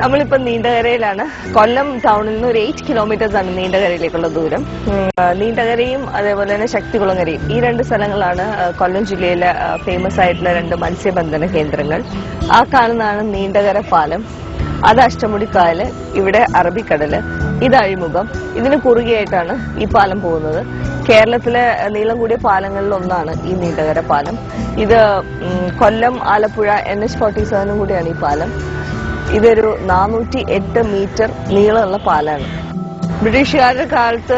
നമ്മളിപ്പോ നീണ്ടകരയിലാണ്. കൊല്ലം ടൗണിൽ നിന്ന് ഒരു 8 കിലോമീറ്റേഴ്സ് ആണ് നീണ്ടകരയിലേക്കുള്ള ദൂരം. നീണ്ടകരയും അതേപോലെ തന്നെ ശക്തികുളങ്ങരയും, ഈ രണ്ട് സ്ഥലങ്ങളാണ് കൊല്ലം ജില്ലയിലെ ഫേമസ് ആയിട്ടുള്ള രണ്ട് മത്സ്യബന്ധന കേന്ദ്രങ്ങൾ. ആ കാണുന്നതാണ് നീണ്ടകര പാലം, അത് അഷ്ടമുടിക്കായല്, ഇവിടെ അറബിക്കടല്, ഇത് അഴിമുഖം. ഇതിന് കുറുകെയായിട്ടാണ് ഈ പാലം പോകുന്നത്. കേരളത്തിലെ നീളം കൂടിയ പാലങ്ങളിൽ ഒന്നാണ് ഈ നീണ്ടകര പാലം. ഇത് കൊല്ലം ആലപ്പുഴ NH-47 കൂടിയാണ് ഈ പാലം. ഇതൊരു 408 മീറ്റർ നീളമുള്ള പാലാണ്. ബ്രിട്ടീഷുകാരുടെ കാലത്ത്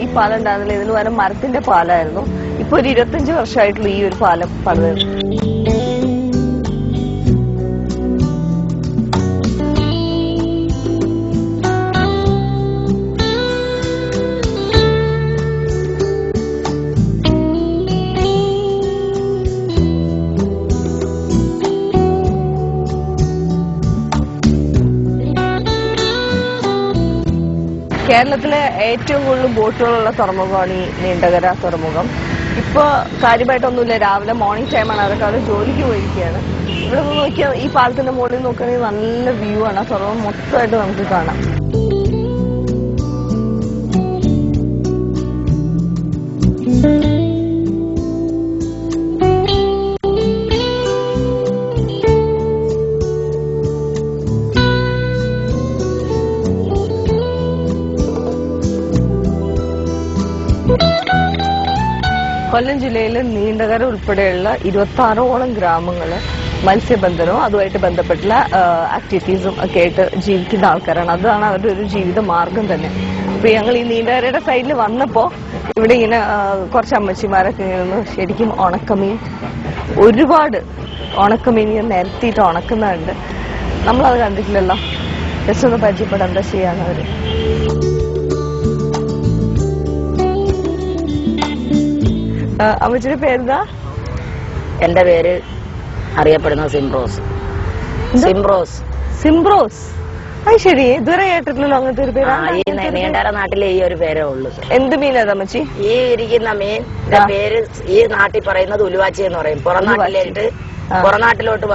ഈ പാലം ഉണ്ടായിരുന്നില്ല, ഇതിന് പകരം മരത്തിന്റെ പാലമായിരുന്നു. ഇപ്പൊ ഒരു 25 വർഷമായിട്ടുള്ള ഈ ഒരു പാലം പണിത്. കേരളത്തിലെ ഏറ്റവും കൂടുതൽ ബോട്ടുകളുള്ള തുറമുഖമാണ് ഈ നീണ്ടകര തുറമുഖം. ഇപ്പൊ കാര്യമായിട്ടൊന്നുമില്ല, രാവിലെ മോർണിംഗ് ടൈമാണ്, അതൊക്കെ അവർ ജോലിക്ക് പോയിരിക്കുകയാണ്. ഇവിടെ നിന്ന് നോക്കിയാൽ ഈ പാലത്തിന്റെ മുകളിൽ നോക്കുകയാണെങ്കിൽ നല്ല വ്യൂ ആണ്, ആ തുറമുഖം മൊത്തമായിട്ട് നമുക്ക് കാണാം. കൊല്ലം ജില്ലയിലെ നീണ്ടകര ഉൾപ്പെടെയുള്ള 26ഓളം ഗ്രാമങ്ങള് മത്സ്യബന്ധനവും അതുമായിട്ട് ബന്ധപ്പെട്ടുള്ള ആക്ടിവിറ്റീസും ഒക്കെ ആയിട്ട് ജീവിക്കുന്ന ആൾക്കാരാണ്. അതാണ് അവരുടെ ഒരു ജീവിത മാർഗം തന്നെ. അപ്പൊ ഞങ്ങൾ ഈ നീണ്ടകരയുടെ സൈഡിൽ വന്നപ്പോ ഇവിടെ ഇങ്ങനെ കുറച്ച് അമ്മച്ചിമാരൊക്കെ ഇങ്ങനെ ശരിക്കും ഉണക്കമീൻ, ഒരുപാട് ഉണക്കമീൻ നിരത്തിയിട്ട് ഉണക്കുന്നുണ്ട്. നമ്മളത് കണ്ടിട്ടില്ലല്ലോ, ജസ്റ്റ് ഒന്ന് പരിചയപ്പെടാൻ എന്താ ചെയ്യാന്ന് അവര്. അമ്മച്ചിയുടെ പേരെന്താ? എന്റെ പേര് അറിയപ്പെടുന്നത് സിംബ്രോസ്. സിംബ്രോസ് സിംബ്രോസ്. അത് ശരി, ഇതുവരെ കേട്ടിട്ടില്ലല്ലോ അങ്ങനത്തെ ഒരു പേര്. ഈ നീണ്ടകര നാട്ടിലെ ഈ ഒരു പേരേ ഉള്ളൂ. എന്ത് മീനാ അമ്മച്ചി? ഈ ഇരിക്കുന്ന മീന്റെ പേര് ഈ നാട്ടിൽ പറയുന്നത് ഉലുവാച്ചി എന്ന് പറയും. പുറനാട്ടിലോട്ട്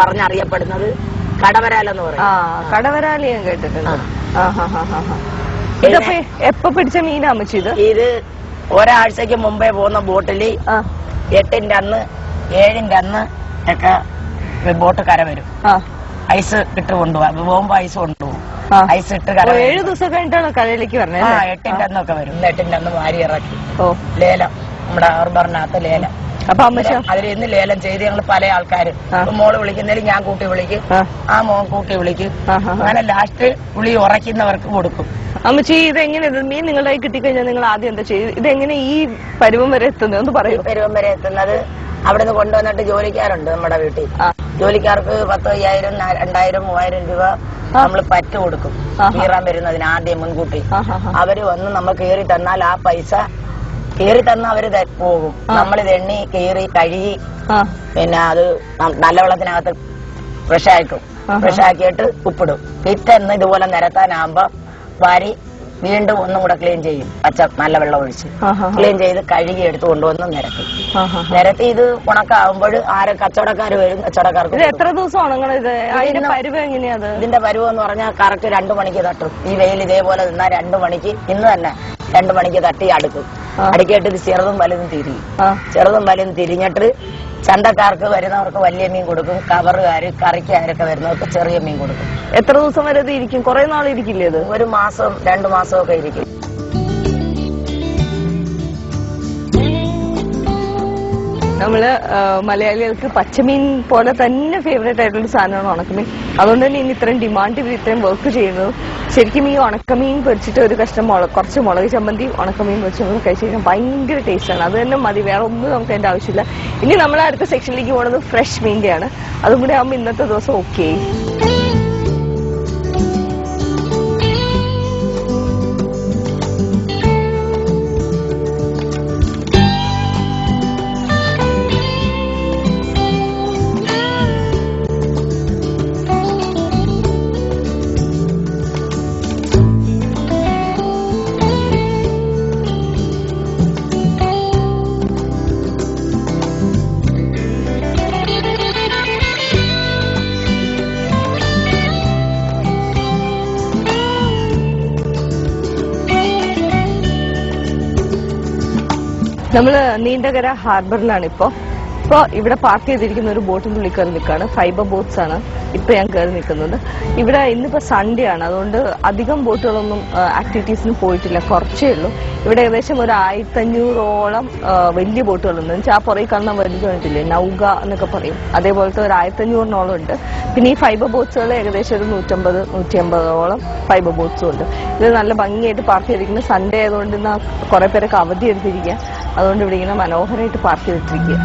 പറഞ്ഞറിയപ്പെടുന്നത് കടവരാലെന്ന് പറയും. കടവരാലി ഞാൻ കേട്ടിട്ടുണ്ട്. ഇതപ്പോ എപ്പോ പിടിച്ച മീനാ അമ്മച്ചി ഇത്? ഇത് ഒരാഴ്ചക്ക് മുമ്പേ പോകുന്ന ബോട്ടിൽ 8ന്റെ അന്ന് 7ന്റെ അന്ന് ഒക്കെ ബോട്ട് കര വരും. ഐസ് ഇട്ട് കൊണ്ടുപോകാം, പോകുമ്പോ ഐസ് കൊണ്ടുപോകും. ഐസ് ഇട്ട് 7 ദിവസം കഴിഞ്ഞിട്ടാണ് കരയിലേക്ക് പറഞ്ഞത്. 8ന്റെ അന്നൊക്കെ വരും. 8ന്റെ അന്ന് വാരി ഇറക്കി ലേലം, നമ്മുടെ ഹാർബറിനകത്ത് ലേലം. അപ്പൊ അതിൽ ഇന്ന് ലേലം ചെയ്ത് ഞങ്ങൾ പല ആൾക്കാര്, മോള് വിളിക്കുന്നതിൽ ഞാൻ കൂട്ടി വിളിക്കും, ആ മോൻ കൂട്ടി വിളിക്കും. അങ്ങനെ ലാസ്റ്റ് വിളി ഉറയ്ക്കുന്നവർക്ക് കൊടുക്കും. അമ്മച്ചി ഇതെങ്ങനെ മീൻ നിങ്ങളുടെ കൈ കിട്ടിക്കഴിഞ്ഞാൽ നിങ്ങൾ ആദ്യം എന്താ ചെയ്യും? ഇതെങ്ങനെ ഈ പരുവം വരെ എത്തുന്നത് ഒന്ന് പറയൂ. പരുവം വരെ എത്തുന്നത് അവിടുന്ന് കൊണ്ടുവന്നിട്ട് ജോലിക്കാരുണ്ട് നമ്മുടെ വീട്ടിൽ. ജോലിക്കാർക്ക് 10,000, 2,000, 3,000 രൂപ നമ്മൾ പറ്റ് കൊടുക്കും കീറാൻ വരുന്നതിന് ആദ്യം മുൻകൂട്ടി. അവര് വന്ന് നമ്മൾ കീറി തന്നാൽ ആ പൈസ കീറി തന്ന അവര് പോകും. നമ്മളിത് എണ്ണി കീറി കഴുകി പിന്നെ അത് നല്ല വെള്ളത്തിനകത്ത് ഫ്രഷാക്കും. ഫ്രഷാക്കിയിട്ട് ഉപ്പിടും. പിറ്റേന്ന് ഇതുപോലെ നിരത്താനാകുമ്പോ വാരി വീണ്ടും ഒന്നും കൂടെ ക്ലീൻ ചെയ്യും. നല്ല വെള്ളം ഒഴിച്ച് ക്ലീൻ ചെയ്ത് കഴുകി എടുത്ത് കൊണ്ടുവന്ന് നിരത്തി നിരത്തി ഇത് ഉണക്കാവുമ്പോൾ കച്ചവടക്കാർ വരും. കച്ചവടക്കാർക്ക് എത്ര ദിവസം ഉണങ്ങണത്? ഇതിന്റെ പരുവം എന്ന് പറഞ്ഞാൽ കറക്റ്റ് 2 മണിക്ക് തട്ടും. ഈ വെയിൽ ഇതേപോലെ നിന്നാ 2 മണിക്ക്, ഇന്ന് തന്നെ 2 മണിക്ക് തട്ടി അടുക്കും. അടുക്കിയിട്ട് ഇത് ചെറുതും വലുതും തിരിയും. ചെറുതും വലുതും തിരിഞ്ഞിട്ട് ചന്തക്കാർക്ക് വരുന്നവർക്ക് വലിയ മീൻ കൊടുക്കും. കവറുകാര് കറിക്കാരൊക്കെ വരുന്നവർക്ക് ചെറിയ മീൻ കൊടുക്കും. എത്ര ദിവസം വരെ ഇത് ഇരിക്കും? കുറെ നാൾ ഇരിക്കില്ലേ ഇത്? 1 മാസം 2 മാസമൊക്കെ ഇരിക്കും. നമ്മള് മലയാളികൾക്ക് പച്ചമീൻ പോലെ തന്നെ ഫേവറേറ്റ് ആയിട്ടുള്ള സാധനമാണ് ഉണക്കമീൻ. അതുകൊണ്ട് തന്നെ ഇനി ഇത്രയും ഡിമാൻഡ് ഇത്രയും വർക്ക് ചെയ്യുന്നത്. ശരിക്കും ഈ ഉണക്കമീൻ പൊരിച്ചിട്ട് ഒരു കഷ്ണം കുറച്ച് മുളക് ചമ്മന്തി ഉണക്കമീൻ പൊരിച്ച് നമ്മൾ കഴിച്ചു കഴിഞ്ഞാൽ ഭയങ്കര ടേസ്റ്റാണ്. അത് തന്നെ മതി, വേറെ ഒന്നും നമുക്ക് അതിന്റെ ആവശ്യമില്ല. ഇനി നമ്മൾ അടുത്ത സെക്ഷനിലേക്ക് പോകുന്നത് ഫ്രഷ് മീൻ്റെയാണ്. അതും കൂടെ ആകുമ്പോൾ ഇന്നത്തെ ദിവസം ഓക്കെ. നമ്മള് നീണ്ടകര ഹാർബറിലാണ് ഇപ്പോ ഇവിടെ പാർക്ക് ചെയ്തിരിക്കുന്ന ഒരു ബോട്ടിന്റെ ഉള്ളിൽ കയറി നിൽക്കുകയാണ്. ഫൈബർ ബോട്ട്സ് ആണ് ഇപ്പൊ ഞാൻ കയറി നിൽക്കുന്നത്. ഇവിടെ ഇന്നിപ്പോ സൺഡേ ആണ്, അതുകൊണ്ട് അധികം ബോട്ടുകളൊന്നും ആക്ടിവിറ്റീസിന് പോയിട്ടില്ല, കുറച്ചേ ഉള്ളൂ. ഇവിടെ ഏകദേശം ഒരു 1500ഓളം വലിയ ബോട്ടുകളുണ്ട്. വെച്ചാൽ ആ പുറകെ കാണുന്ന വലുത് കണ്ടില്ലേ, നൗക എന്നൊക്കെ പറയും, അതേപോലത്തെ ഒരു 1500ഓളം ഉണ്ട്. പിന്നെ ഈ ഫൈബർ ബോട്ട്സുകൾ ഏകദേശം ഒരു 150-150ഓളം ഫൈബർ ബോട്ട്സും ഉണ്ട്. ഇത് നല്ല ഭംഗിയായിട്ട് പാർക്ക് ചെയ്തിരിക്കുന്നത്. സൺഡേ ആയതുകൊണ്ട് ഇന്ന് കുറെ പേരൊക്കെ അവധി എടുത്തിരിക്കുക, അതുകൊണ്ട് ഇവിടെ ഇങ്ങനെ മനോഹരമായിട്ട് പാർക്ക് ചെയ്തിട്ടിരിക്കുക.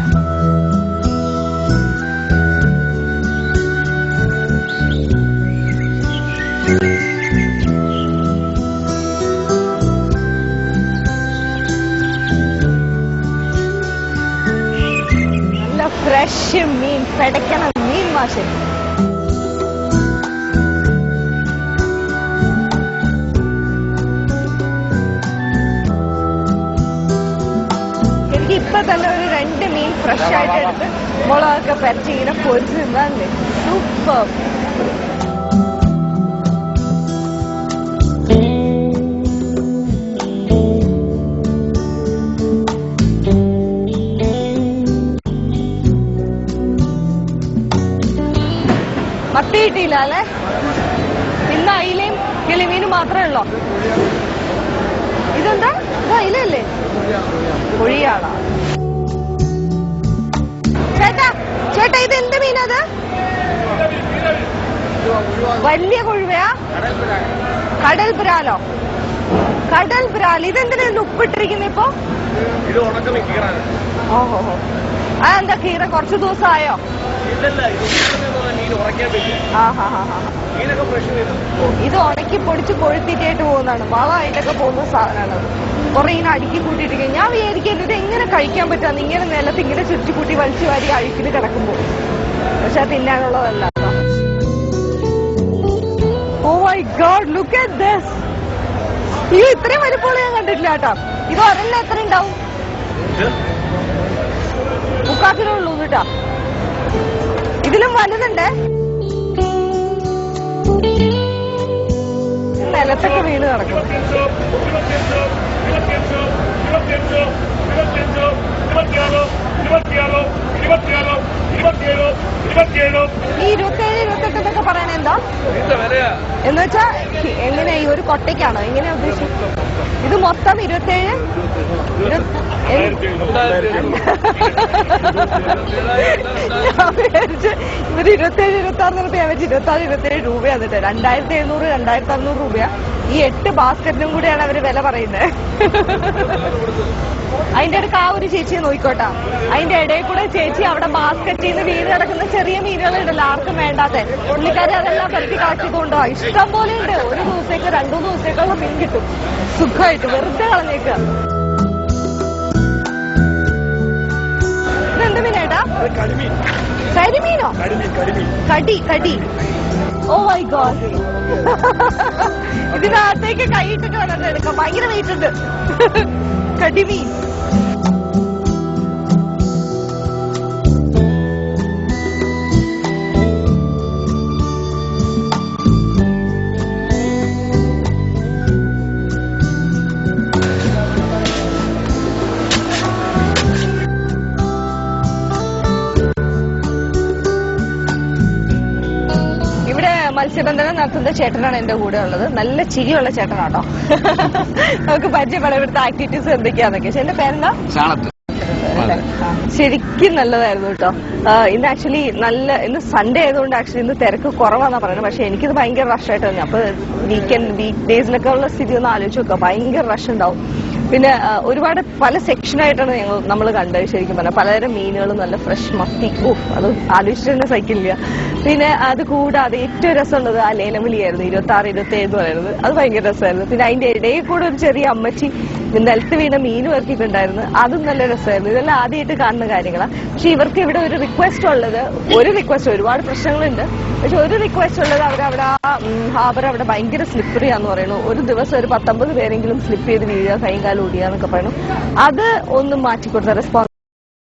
നല്ല ഫ്രഷ് മീൻ, പെടയ്ക്കണ മീൻ മാഷ്. എനിക്ക് ഇപ്പൊ തന്നെ ഒരു 2 മീൻ ഫ്രഷ് ആയിട്ട് എടുത്ത് മുളകൊക്കെ പരത്തി ഇങ്ങനെ പൊരിച്ച് തിന്നാല്ലേ, സൂപ്പർ. മത്തി കിട്ടിയില്ല അല്ലെ? ഇന്ന് അയിലയും കിളിമീനും മാത്രമേ ഉള്ളോ? ഇതെന്താ? ഇത് അയിലല്ലേ? കൊഴിയാണോ? ചേട്ടാ ചേട്ടാ, ഇത് എന്ത് മീനത്? വലിയ കൊഴുവയാ? കടൽ ബ്രാലോ? കടൽ ബ്രാൽ. ഇതെന്തിനാ ഉപ്പിട്ടിരിക്കുന്ന ഇപ്പൊ? ഓഹോ, അതെന്താ കീറ കുറച്ചു ദിവസമായോ? ഇത് ഉണക്കി പൊടിച്ച് കൊഴുത്തിട്ടായിട്ട് പോകുന്നതാണ്, വളമായിട്ടൊക്കെ പോകുന്ന സാധനമാണ്. കുറെ ഇങ്ങനെ അടുക്കി കൂട്ടിയിട്ട് ഞാൻ വിചാരിക്കുന്നത് ഇത് എങ്ങനെ കഴിക്കാൻ പറ്റാന്ന്, ഇങ്ങനെ നിലത്ത് ഇങ്ങനെ ചുറ്റിക്കൂട്ടി വലിച്ചു വാരി അഴുക്കിന് കിടക്കുമ്പോ. പക്ഷെ അത് തിന്നാനുള്ളതല്ല. Oh my god, look at this. ഈ ഇത്രയും വലിപ്പമുള്ള ഞാൻ കണ്ടിട്ടില്ല കേട്ടോ. ഇത് ഒരെണ്ണം എത്ര ഉണ്ടാവും? 3/4 കിലോ ഉള്ളൂ കേട്ടാ. ഇതിലും വലുതുണ്ട്. നിലത്തൊക്കെ വീണ് കിടക്കും. ഈ 27, 28 എന്നൊക്കെ പറയണ എന്താ എന്ന് വെച്ചാ എങ്ങനെ? ഈ ഒരു കൊട്ടയ്ക്കാണോ എങ്ങനെയാ ഉദ്ദേശിച്ചത്? ഇത് മൊത്തം 27? ഞാൻ വിചാരിച്ച് ഇവര് 27, 26 നിർത്തി. ഞാൻ വെച്ച് 26, 27 രൂപയാണ് കേട്ടോ. 2700, 2600 രൂപയാ. ഈ 8 ബാസ്ക്കറ്റിനും കൂടെയാണ് അവര് വില പറയുന്നത്. അതിന്റെ ഇടയ്ക്ക് ആ ഒരു ചേച്ചിയെ നോക്കിക്കോട്ടാ. അതിന്റെ ഇടയിൽ കൂടെ ചേച്ചി അവിടെ ബാസ്ക്കറ്റിൽ നിന്ന് വീട് കിടക്കുന്ന ചെറിയ മീനുകളുണ്ടല്ലോ, ആർക്കും വേണ്ടാത്ത, പുള്ളിക്കാരെ അതെല്ലാം പരത്തി കളക്ട് ചെയ്തുകൊണ്ടോ. ഇഷ്ടം പോലെ ഉണ്ട്. ഒരു ദിവസത്തേക്ക് 2-3 ദിവസത്തേക്കുള്ള മീൻ കിട്ടും സുഖമായിട്ട്, വെറുതെ കളഞ്ഞേക്കുക. ഇതെന്ത് മീനേട്ടാ? കരിമീനോ? കടി. ഓ മൈ ഗോഡ്, ഇതിനകത്തേക്ക് കൈയിട്ടിട്ട് വന്നിട്ട് എടുക്കാം. ഭയങ്കര വെയിറ്റ് ഉണ്ട്. കടിമീൻ. മത്സ്യബന്ധനം നടത്തുന്ന ചേട്ടനാണ് എന്റെ കൂടെ ഉള്ളത്. നല്ല ചിരിയുള്ള ചേട്ടനാട്ടോ. നമുക്ക് പരിചയപ്പെടാം ഇവിടുത്തെ ആക്ടിവിറ്റീസ് എന്തൊക്കെയാന്നൊക്കെ. പക്ഷെ എന്റെ പേരെന്താ? ശരിക്കും നല്ലതായിരുന്നു കേട്ടോ. ഇന്ന് ആക്ച്വലി ഇന്ന് സൺഡേ ആയതുകൊണ്ട് ആക്ച്വലി ഇന്ന് തിരക്ക് കുറവാന്നാ പറയുന്നത്. പക്ഷെ എനിക്കിത് ഭയങ്കര റഷായിട്ട് തോന്നി. അപ്പൊ വീക്ക് ഡേയ്സിലൊക്കെ ഉള്ള സ്ഥിതി ഒന്ന് ആലോചിച്ച് നോക്കുക, ഭയങ്കര റഷ് ഉണ്ടാവും. പിന്നെ ഒരുപാട് പല സെക്ഷനായിട്ടാണ് നമ്മൾ കണ്ടത്. ശരിക്കും പറഞ്ഞാൽ പലതരം മീനുകളും നല്ല ഫ്രഷ് മത്തി. അത് ആലോചിച്ചിട്ട് തന്നെ സഹിക്കില്ല. പിന്നെ അത് കൂടാതെ ഏറ്റവും രസമുള്ളത് ആ ലേലവിളിയായിരുന്നു, 26, 27 എന്ന് പറയുന്നത്. അത് ഭയങ്കര രസമായിരുന്നു. പിന്നെ അതിന്റെ ഇടയിൽ കൂടെ ഒരു ചെറിയ അമ്മച്ചി നിലത്ത് വീണ മീൻ വർക്കിയിട്ടുണ്ടായിരുന്നു, അതും നല്ല രസമായിരുന്നു. ഇതെല്ലാം ആദ്യമായിട്ട് കാണുന്ന കാര്യങ്ങളാണ്. പക്ഷെ ഇവർക്ക് ഇവിടെ ഒരു റിക്വസ്റ്റ് ഉള്ളത്, ഒരുപാട് പ്രശ്നങ്ങളുണ്ട്, പക്ഷെ ഒരു റിക്വസ്റ്റ് ഉള്ളത്, അവരവിടെ ആ ഹാർബർ അവിടെ ഭയങ്കര സ്ലിപ്പറിയാന്ന് പറയുന്നു. ഒരു ദിവസം ഒരു 19 പേരെങ്കിലും സ്ലിപ്പ് ചെയ്ത് വീഴുക, കൈയും കാലും ഓടിയാന്നൊക്കെ പറയുന്നു. അത് ഒന്നും മാറ്റിക്കൊടുത്ത